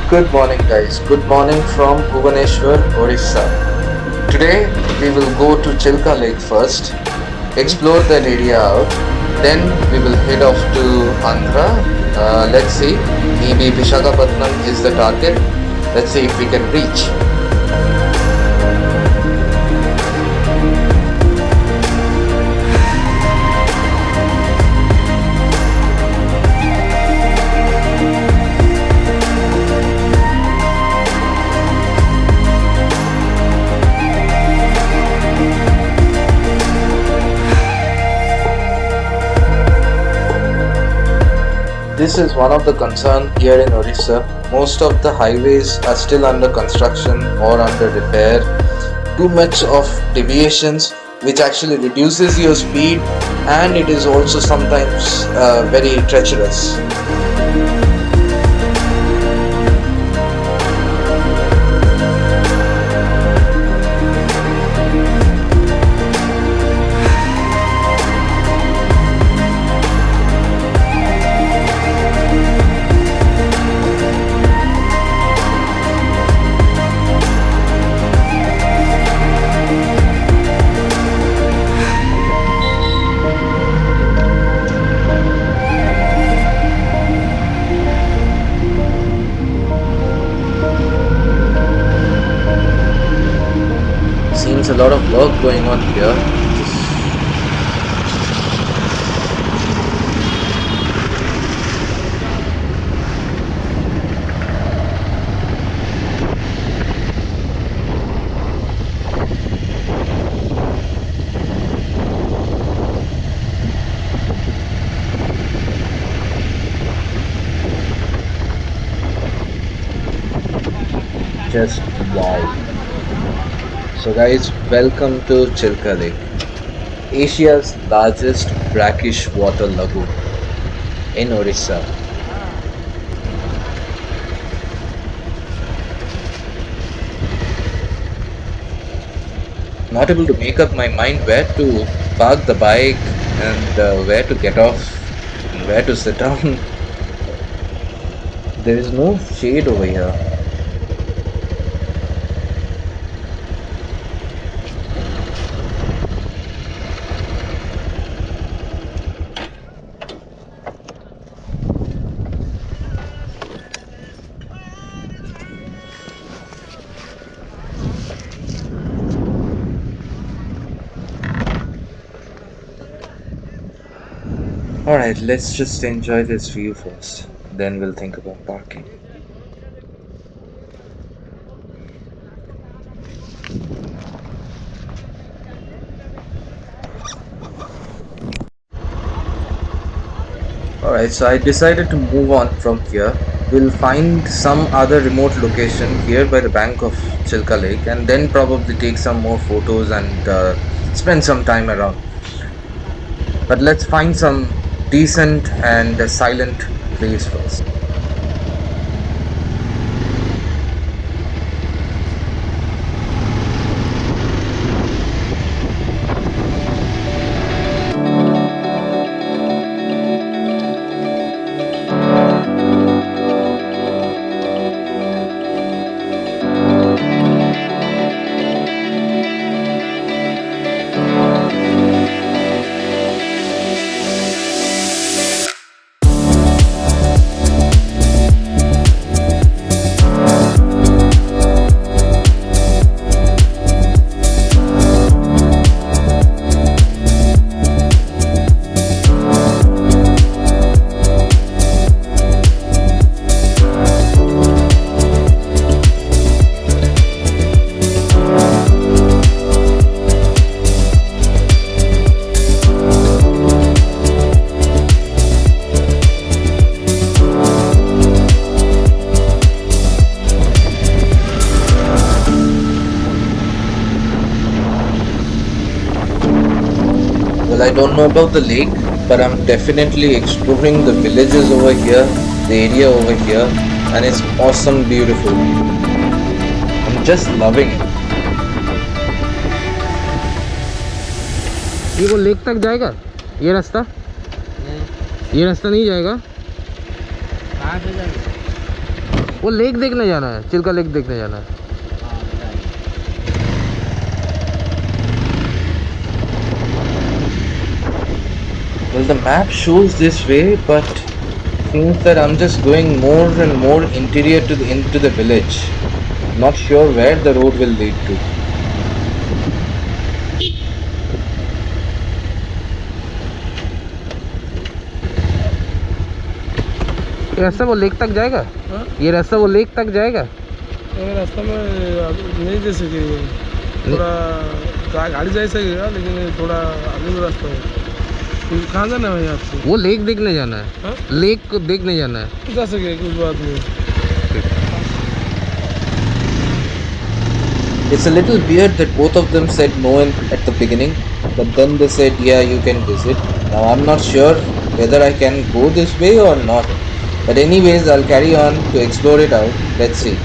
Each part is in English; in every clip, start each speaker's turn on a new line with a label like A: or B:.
A: Good morning, guys. Good morning from Bhubaneswar, Odisha. Today we will go to Chilka Lake first, explore that area out, then we will head off to Andhra. Let's see, maybe Visakhapatnam is the target. Let's see if we can reach. This is one of the concerns here in Odisha. Most of the highways are still under construction or under repair. Too much of deviations, which actually reduces your speed, and it is also sometimes very treacherous. Seems a lot of work going on here. Just wow. So guys, welcome to Chilka Lake, Asia's largest brackish water lagoon in Odisha. Not able to make up my mind where to park the bike and where to get off and where to sit down. There is no shade over here. Alright, let's just enjoy this view first, then we'll think about parking. Alright, so I decided to move on from here. We'll find some other remote location here by the bank of Chilka Lake and then probably take some more photos and spend some time around. But let's find some decent and silent place first. Well, I don't know about the lake, but I'm definitely exploring the villages over here, the area over here, and it's awesome, beautiful. I'm just loving it.
B: ये वो lake तक जाएगा ये रास्ता? ये रास्ता नहीं जाएगा?
C: कहाँ पे जाएगा?
B: वो लेक देखने जाना है, चिल्का लेक देखने जाना है।
A: Well, the map shows this way, but seems that I'm just going more and more interior into the village. Not sure where the road will lead to.
B: ये रास्ता वो लेक तक जाएगा?
C: हाँ?
B: ये रास्ता वो लेक तक जाएगा?
C: ये रास्ता में नहीं जा सकेगा, थोड़ा गाड़ी जा सकेगा लेकिन थोड़ा आगे भी रास्ता है। कहाँ जाना है यहाँ से?
B: वो लेक देखने जाना है।
C: हाँ?
B: लेक को देखने जाना है।
C: जा सकेगा कुछ बात नहीं।
A: It's a little weird that both of them said no at the beginning, but then they said, yeah, you can visit. Now I'm not sure whether I can go this way or not. But anyways, I'll carry on to explore it out. Let's see.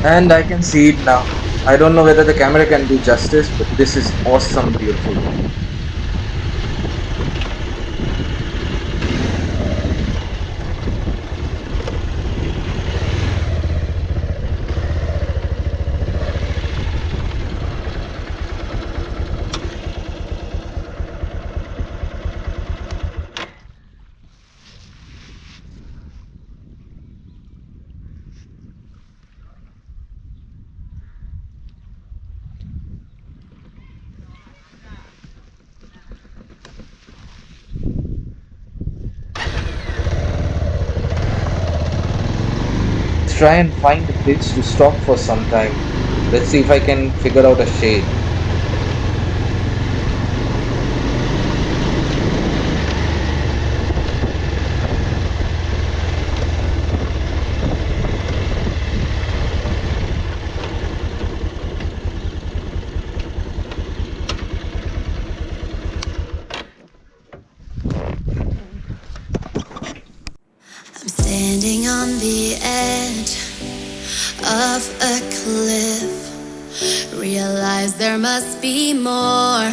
A: And I can see it now. I don't know whether the camera can do justice, but this is awesome, beautiful. Try and find a place to stop for some time. Let's see if I can figure out a shade.
D: I'm standing on the edge of a cliff. Realize there must be more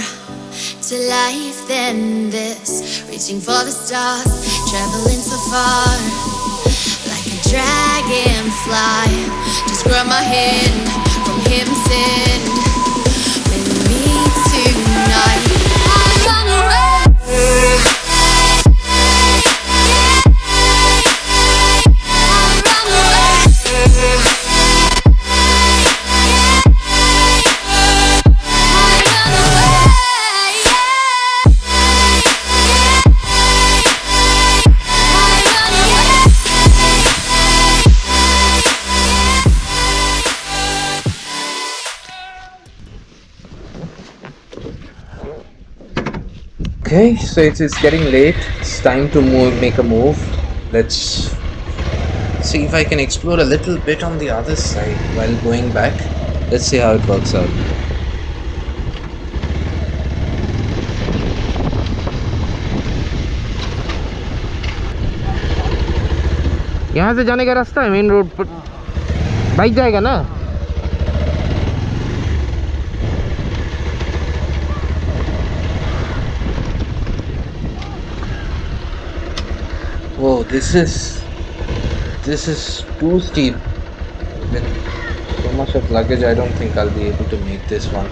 D: to life than this. Reaching for the stars, traveling so far, like a dragonfly. Just grab my hand from heaven's send. With me tonight, I run away.
A: Okay, so it's getting late. It's time to make a move. Let's see if I can explore a little bit on the other side while going back. Let's see how it works out.
B: यहाँ से जाने का रास्ता है main road पर। Bike जाएगा ना?
A: Whoa, this is too steep. With so much of luggage, I don't think I'll be able to make this one.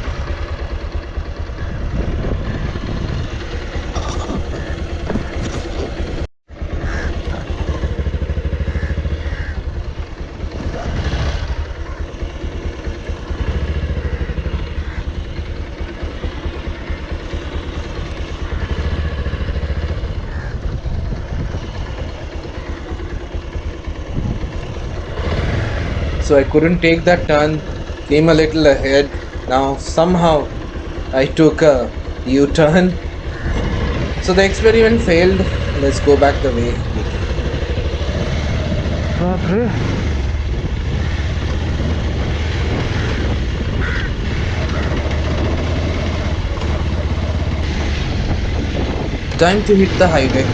A: So I couldn't take that turn, came a little ahead. Now somehow I took a U-turn. So the experiment failed. Let's go back the way.
B: बाप रे।
A: Time to hit the highway.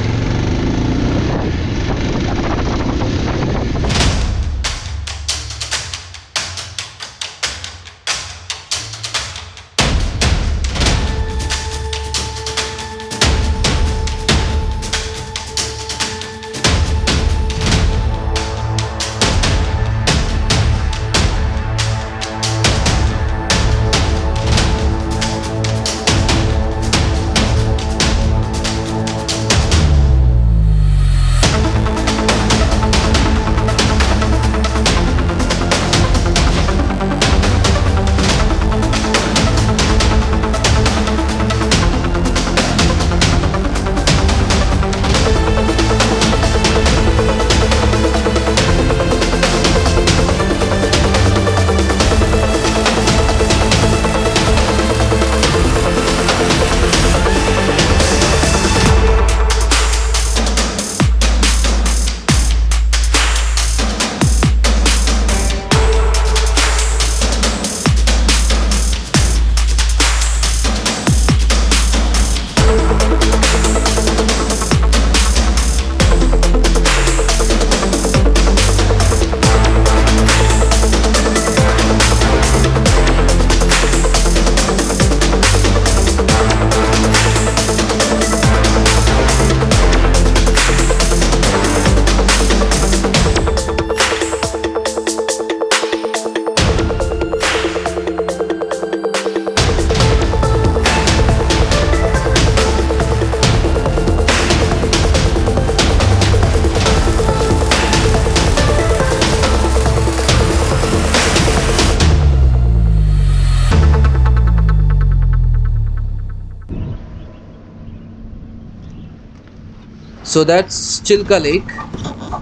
A: So that's Chilka Lake,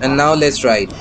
A: and now let's ride.